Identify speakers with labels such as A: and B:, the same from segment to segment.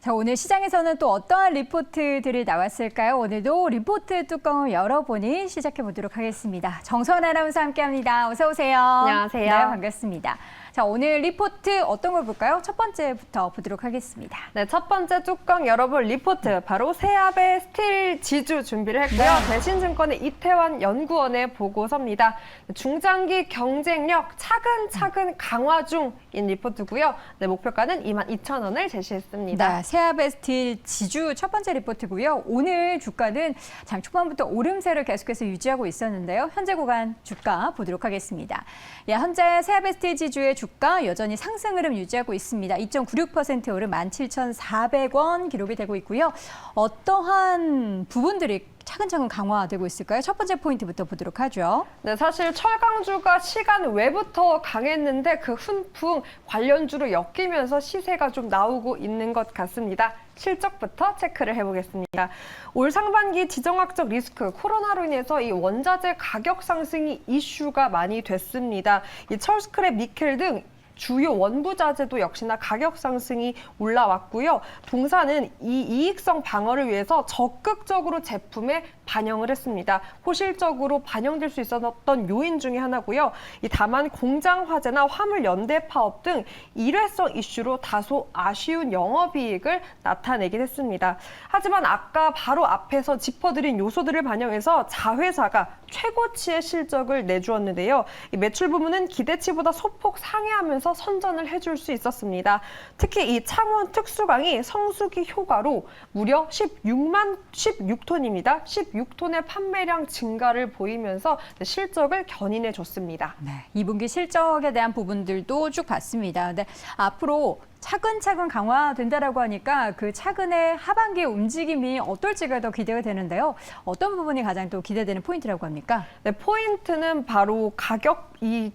A: 자, 오늘 시장에서는 또 어떠한 리포트들이 나왔을까요? 오늘도 리포트 뚜껑을 열어보니 시작해 보도록 하겠습니다. 정선 아나운서 함께합니다. 어서 오세요.
B: 안녕하세요.
A: 네, 반갑습니다. 자, 오늘 리포트 어떤 걸 볼까요? 첫 번째부터 보도록 하겠습니다.
B: 네, 첫 번째 뚜껑 열어볼 리포트, 바로 세압의 스틸 지주 준비를 했고요.
A: 네.
B: 대신증권의 이태환 연구원의 보고서입니다. 중장기 경쟁력 차근차근 강화 중인 리포트고요. 네, 목표가는 22,000원을 제시했습니다.
A: 네, 세압의 스틸 지주 첫 번째 리포트고요. 오늘 주가는 장 초반부터 오름세를 계속해서 유지하고 있었는데요. 현재 구간 주가 보도록 하겠습니다. 예, 현재 세압의 스틸 지주의 주가 여전히 상승 흐름 유지하고 있습니다. 2.96% 오른 17,400원 기록이 되고 있고요. 어떠한 부분들이 차근차근 강화되고 있을까요? 첫 번째 포인트부터 보도록 하죠.
B: 네, 사실 철강주가 시간 외부터 강했는데 그 훈풍 관련주로 엮이면서 시세가 좀 나오고 있는 것 같습니다. 실적부터 체크를 해보겠습니다. 올 상반기 지정학적 리스크, 코로나로 인해서 이 원자재 가격 상승이 이슈가 많이 됐습니다. 이 철, 스크랩, 니켈 등 주요 원부 자재도 역시나 가격 상승이 올라왔고요. 동사는 이 이익성 방어를 위해서 적극적으로 제품에 반영을 했습니다. 호실적으로 반영될 수 있었던 요인 중에 하나고요. 다만 공장 화재나 화물 연대 파업 등 일회성 이슈로 다소 아쉬운 영업이익을 나타내긴 했습니다. 하지만 아까 바로 앞에서 짚어드린 요소들을 반영해서 자회사가 최고치의 실적을 내주었는데요. 이 매출 부문은 기대치보다 소폭 상회하면서 선전을 해줄 수 있었습니다. 특히 이 창원 특수강이 성수기 효과로 무려 16톤입니다. 16톤의 판매량 증가를 보이면서 실적을 견인해 줬습니다.
A: 네, 2분기 실적에 대한 부분들도 쭉 봤습니다. 근데 앞으로 차근차근 강화된다라고 하니까 그 차근의 하반기 움직임이 어떨지가 더 기대가 되는데요. 어떤 부분이 가장 또 기대되는 포인트라고 합니까?
B: 네, 포인트는 바로 가격이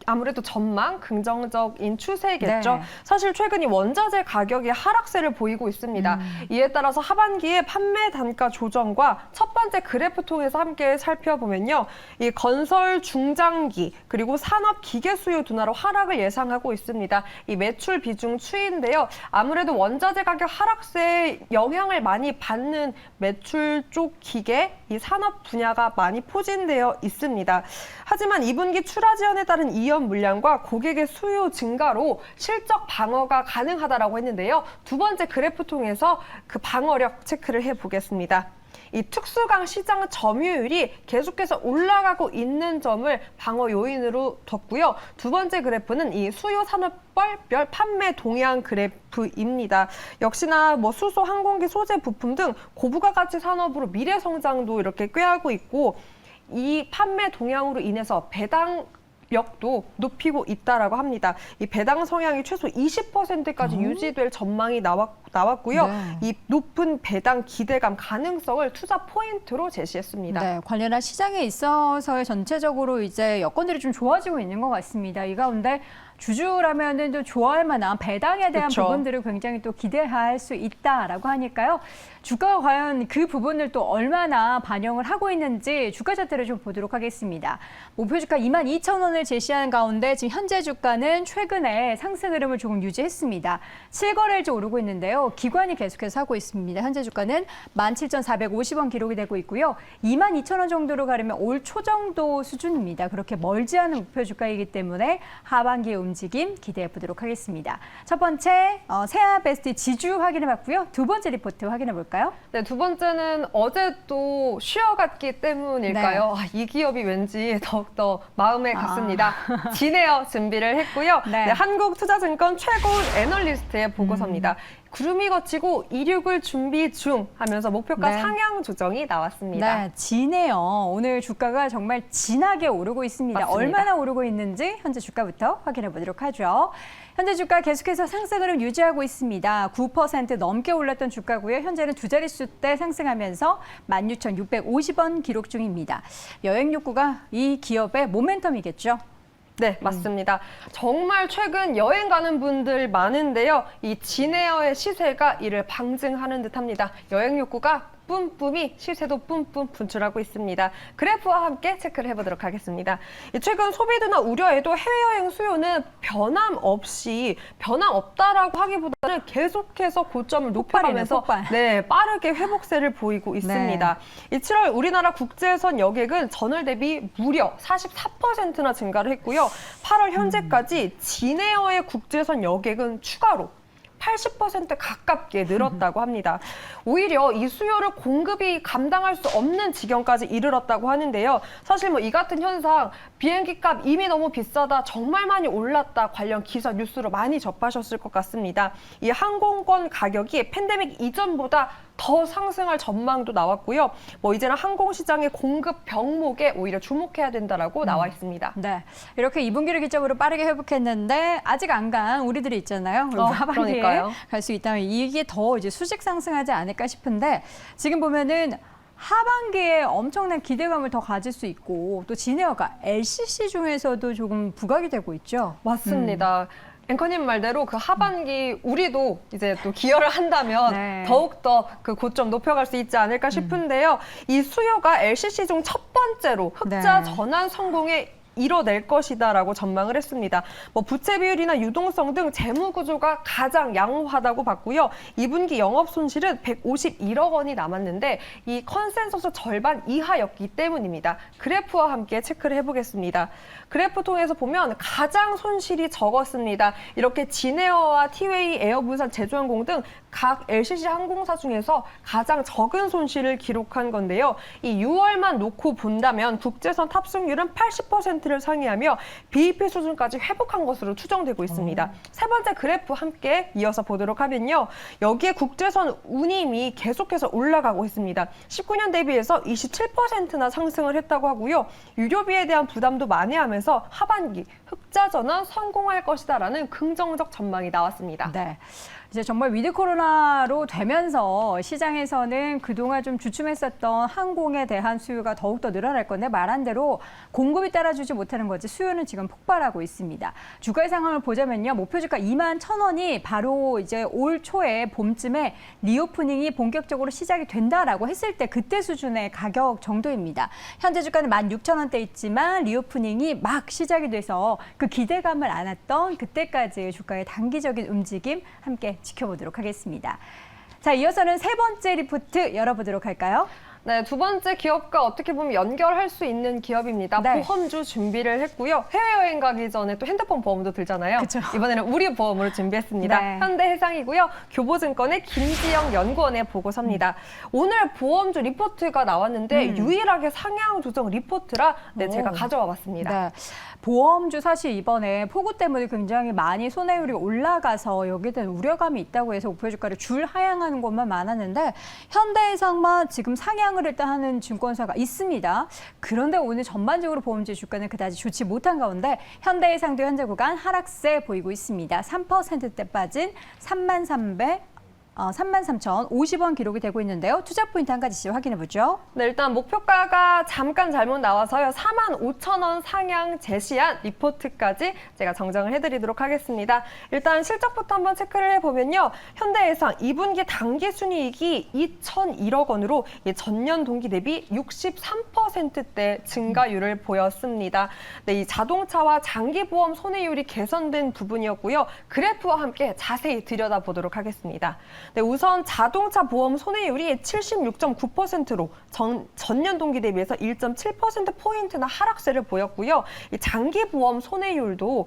B: 아무래도 전망, 긍정적인 추세겠죠.
A: 네.
B: 사실 최근 이 원자재 가격이 하락세를 보이고 있습니다. 이에 따라서 하반기에 판매 단가 조정과 첫 번째 그래프 통해서 함께 살펴보면요. 이 건설 중장기 그리고 산업 기계 수요 둔화로 하락을 예상하고 있습니다. 이 매출 비중 추이인데요. 아무래도 원자재 가격 하락세에 영향을 많이 받는 매출 쪽 기계, 이 산업 분야가 많이 포진되어 있습니다. 하지만 2분기 출하 지연에 따른 이연 물량과 고객의 수요 증가로 실적 방어가 가능하다라고 했는데요. 두 번째 그래프 통해서 그 방어력 체크를 해보겠습니다. 이 특수강 시장 점유율이 계속해서 올라가고 있는 점을 방어 요인으로 뒀고요. 두 번째 그래프는 이 수요 산업별 판매 동향 그래프입니다. 역시나 수소, 항공기, 소재, 부품 등 고부가가치 산업으로 미래 성장도 이렇게 꾀하고 있고, 이 판매 동향으로 인해서 배당력도 높이고 있다라고 합니다. 이 배당 성향이 최소 20%까지 유지될 전망이 나왔고요.
A: 네.
B: 이 높은 배당 기대감 가능성을 투자 포인트로 제시했습니다.
A: 네, 관련한 시장에 있어서의 전체적으로 이제 여건들이 좀 좋아지고 있는 것 같습니다. 이 가운데 주주라면은 또 좋아할 만한 배당에 대한
B: 그렇죠.
A: 부분들을 굉장히 또 기대할 수 있다라고 하니까요. 주가가 과연 그 부분을 또 얼마나 반영을 하고 있는지 주가 차트를 좀 보도록 하겠습니다. 목표 주가 22,000원을 제시한 가운데 지금 현재 주가는 최근에 상승 흐름을 조금 유지했습니다. 7거래일째 오르고 있는데요. 기관이 계속해서 하고 있습니다. 현재 주가는 17,450원 기록이 되고 있고요. 22,000원 정도로 가려면 올 초 정도 수준입니다. 그렇게 멀지 않은 목표 주가이기 때문에 하반기의 움직임 기대해 보도록 하겠습니다. 첫 번째 세압 베스트 지주 확인해 봤고요. 두 번째 리포트 확인해 볼까요?
B: 네, 두 번째는 어제 또 쉬어갔기 때문일까요?
A: 네.
B: 이 기업이 왠지 더욱더 마음에 갔습니다. 진에어 준비를 했고요.
A: 네.
B: 네, 한국투자증권 최고운 애널리스트의 보고서입니다. 구름이 걷히고 이륙을 준비 중 하면서 목표가
A: 네.
B: 상향 조정이 나왔습니다.
A: 네, 진해요. 오늘 주가가 정말 진하게 오르고 있습니다.
B: 맞습니다.
A: 얼마나 오르고 있는지 현재 주가부터 확인해 보도록 하죠. 현재 주가 계속해서 상승을 유지하고 있습니다. 9% 넘게 올랐던 주가고요. 현재는 두 자릿수 대 상승하면서 16,650원 기록 중입니다. 여행 욕구가 이 기업의 모멘텀이겠죠.
B: 네, 맞습니다. 정말 최근 여행 가는 분들 많은데요. 이 진에어의 시세가 이를 방증하는 듯합니다. 여행 욕구가 뿜뿜이 시세도 뿜뿜 분출하고 있습니다. 그래프와 함께 체크를 해보도록 하겠습니다. 최근 소비도나 우려에도 해외여행 수요는 변함없다라고 하기보다는 계속해서 고점을 높여가면서
A: 폭발.
B: 네, 빠르게 회복세를 보이고 있습니다. 이 7월 우리나라 국제선 여객은 전월 대비 무려 44%나 증가를 했고요. 8월 현재까지 진에어의 국제선 여객은 추가로 80% 가깝게 늘었다고 합니다. 오히려 이 수요를 공급이 감당할 수 없는 지경까지 이르렀다고 하는데요. 사실 뭐 이 같은 현상 비행기 값 이미 너무 비싸다, 정말 많이 올랐다 관련 기사 뉴스로 많이 접하셨을 것 같습니다. 이 항공권 가격이 팬데믹 이전보다 더 상승할 전망도 나왔고요. 뭐 이제는 항공시장의 공급 병목에 오히려 주목해야 된다라고 나와 있습니다.
A: 네, 이렇게 2분기를 기점으로 빠르게 회복했는데 아직 안 간 우리들이 있잖아요. 하반기에
B: 그러니까요.
A: 갈 수 있다면 이게 더 이제 수직 상승하지 않을까 싶은데 지금 보면은 하반기에 엄청난 기대감을 더 가질 수 있고 또 진에어가 LCC 중에서도 조금 부각이 되고 있죠.
B: 맞습니다. 앵커님 말대로 그 하반기 우리도 이제 또 기여를 한다면
A: 네.
B: 더욱더 그 고점 높여갈 수 있지 않을까 싶은데요. 이 수요가 LCC 중 첫 번째로 흑자
A: 네.
B: 전환 성공에 이뤄낼 것이다라고 전망을 했습니다. 뭐 부채 비율이나 유동성 등 재무 구조가 가장 양호하다고 봤고요. 2분기 영업 손실은 151억 원이 남았는데 이 컨센서스 절반 이하였기 때문입니다. 그래프와 함께 체크를 해보겠습니다. 그래프 통해서 보면 가장 손실이 적었습니다. 이렇게 진에어와 티웨이, 에어부산, 제주항공 등 각 LCC 항공사 중에서 가장 적은 손실을 기록한 건데요. 이 6월만 놓고 본다면 국제선 탑승률은 80%를 상회하며 BEP 수준까지 회복한 것으로 추정되고 있습니다. 세 번째 그래프 함께 이어서 보도록 하면요. 여기에 국제선 운임이 계속해서 올라가고 있습니다. 19년 대비해서 27%나 상승을 했다고 하고요. 유료비에 대한 부담도 만회하면서 하반기 흑자 전환 성공할 것이다라는 긍정적 전망이 나왔습니다.
A: 네. 이제 정말 위드 코로나로 되면서 시장에서는 그동안 좀 주춤했었던 항공에 대한 수요가 더욱더 늘어날 건데 말한 대로 공급이 따라주지 못하는 거지 수요는 지금 폭발하고 있습니다. 주가의 상황을 보자면요. 목표 주가 21,000원이 바로 이제 올 초에 봄쯤에 리오프닝이 본격적으로 시작이 된다라고 했을 때 그때 수준의 가격 정도입니다. 현재 주가는 16,000원대 있지만 리오프닝이 막 시작이 돼서 그 기대감을 안았던 그때까지의 주가의 단기적인 움직임 함께 지켜보도록 하겠습니다. 자, 이어서는 세 번째 리포트 열어보도록 할까요?
B: 네, 두 번째 기업과 어떻게 보면 연결할 수 있는 기업입니다.
A: 네.
B: 보험주 준비를 했고요. 해외여행 가기 전에 또 핸드폰 보험도 들잖아요.
A: 그쵸.
B: 이번에는 우리 보험으로 준비했습니다.
A: 네.
B: 현대해상이고요. 교보증권의 김지영 연구원의 보고서입니다. 오늘 보험주 리포트가 나왔는데 유일하게 상향 조정 리포트라 제가 가져와 봤습니다.
A: 네. 보험주 사실 이번에 폭우 때문에 굉장히 많이 손해율이 올라가서 여기에 대한 우려감이 있다고 해서 목표 주가를 줄 하향하는 것만 많았는데 현대해상만 지금 상향을 일단 하는 증권사가 있습니다. 그런데 오늘 전반적으로 보험주 주가는 그다지 좋지 못한 가운데 현대해상도 현재 구간 하락세 보이고 있습니다. 3%대 빠진 33,050원 기록이 되고 있는데요. 투자 포인트 한 가지씩 확인해보죠.
B: 네, 일단 목표가가 잠깐 잘못 나와서요. 45,000원 상향 제시한 리포트까지 제가 정정을 해드리도록 하겠습니다. 일단 실적부터 한번 체크를 해보면요. 현대해상 2분기 당기순이익이 2,001억 원으로 전년 동기 대비 63%대 증가율을 보였습니다. 네, 이 자동차와 장기보험 손해율이 개선된 부분이었고요. 그래프와 함께 자세히 들여다보도록 하겠습니다. 네, 우선 자동차 보험 손해율이 76.9%로 전년 동기 대비해서 1.7%포인트나 하락세를 보였고요. 이 장기 보험 손해율도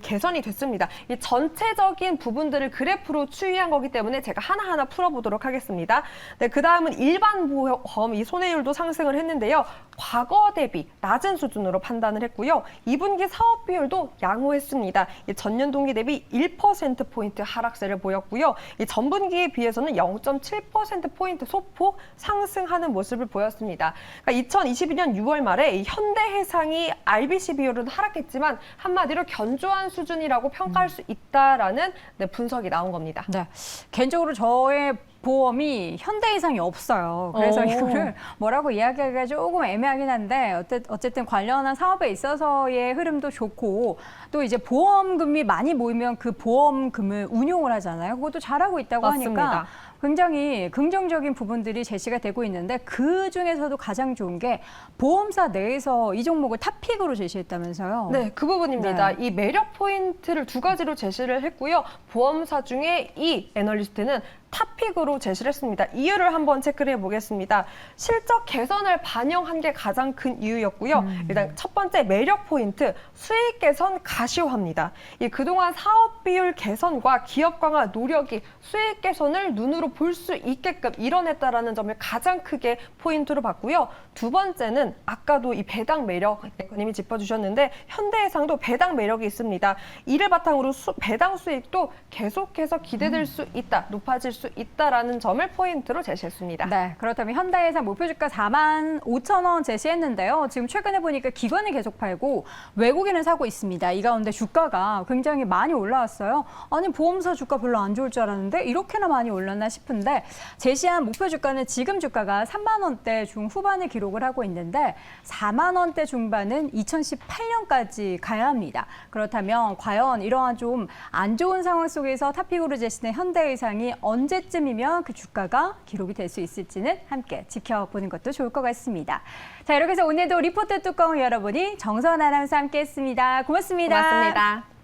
B: 개선이 됐습니다. 이 전체적인 부분들을 그래프로 추이한 거기 때문에 제가 하나하나 풀어보도록 하겠습니다. 네, 그 다음은 일반 보험 이 손해율도 상승을 했는데요. 과거 대비 낮은 수준으로 판단을 했고요. 2분기 사업 비율도 양호했습니다. 이 전년 동기 대비 1%포인트 하락세를 보였고요. 이 전분기에 비해서는 0.7%포인트 소폭 상승하는 모습을 보였습니다. 그러니까 2022년 6월 말에 이 현대해상이 RBC 비율은 하락했지만 한마디로 견조한 수준이라고 평가할 수 있다라는 분석이 나온 겁니다.
A: 네, 개인적으로 저의 보험이 현대해상이 없어요. 그래서
B: 오.
A: 이거를 뭐라고 이야기하기가 조금 애매하긴 한데 어쨌든 관련한 사업에 있어서의 흐름도 좋고 또 이제 보험금이 많이 모이면 그 보험금을 운용을 하잖아요. 그것도 잘하고 있다고
B: 맞습니다.
A: 하니까 굉장히 긍정적인 부분들이 제시가 되고 있는데 그 중에서도 가장 좋은 게 보험사 내에서 이 종목을 탑픽으로 제시했다면서요.
B: 네, 그 부분입니다.
A: 네.
B: 이 매력 포인트를 두 가지로 제시를 했고요. 보험사 중에 이 애널리스트는 탑픽으로 제시를 했습니다. 이유를 한번 체크를 해보겠습니다. 실적 개선을 반영한 게 가장 큰 이유였고요. 일단 첫 번째 매력 포인트, 수익 개선 가시화입니다. 이 그동안 사업 비율 개선과 기업 강화 노력이 수익 개선을 눈으로 볼 수 있게끔 이뤄냈다라는 점을 가장 크게 포인트로 봤고요. 두 번째는 아까도 이 배당 매력 앵커님이 짚어주셨는데 현대해상도 배당 매력이 있습니다. 이를 바탕으로 배당 수익도 계속해서 기대될 수 있다, 높아질 수 있다라는 점을 포인트로 제시했습니다.
A: 네, 그렇다면 현대해상 목표 주가 45,000원 제시했는데요. 지금 최근에 보니까 기관이 계속 팔고 외국인은 사고 있습니다. 이 가운데 주가가 굉장히 많이 올라왔어요. 아니 보험사 주가 별로 안 좋을 줄 알았는데 이렇게나 많이 올랐나 싶은데 제시한 목표 주가는 지금 주가가 3만 원대 중후반을 기록을 하고 있는데 4만 원대 중반은 2018년까지 가야 합니다. 그렇다면 과연 이러한 좀 안 좋은 상황 속에서 탑픽으로 제시된 현대해상이 언제쯤이면 그 주가가 기록이 될 수 있을지는 함께 지켜보는 것도 좋을 것 같습니다. 자, 이렇게 해서 오늘도 리포트 뚜껑을 열어보니 정선 아나운서 함께했습니다. 고맙습니다.
B: 고맙습니다.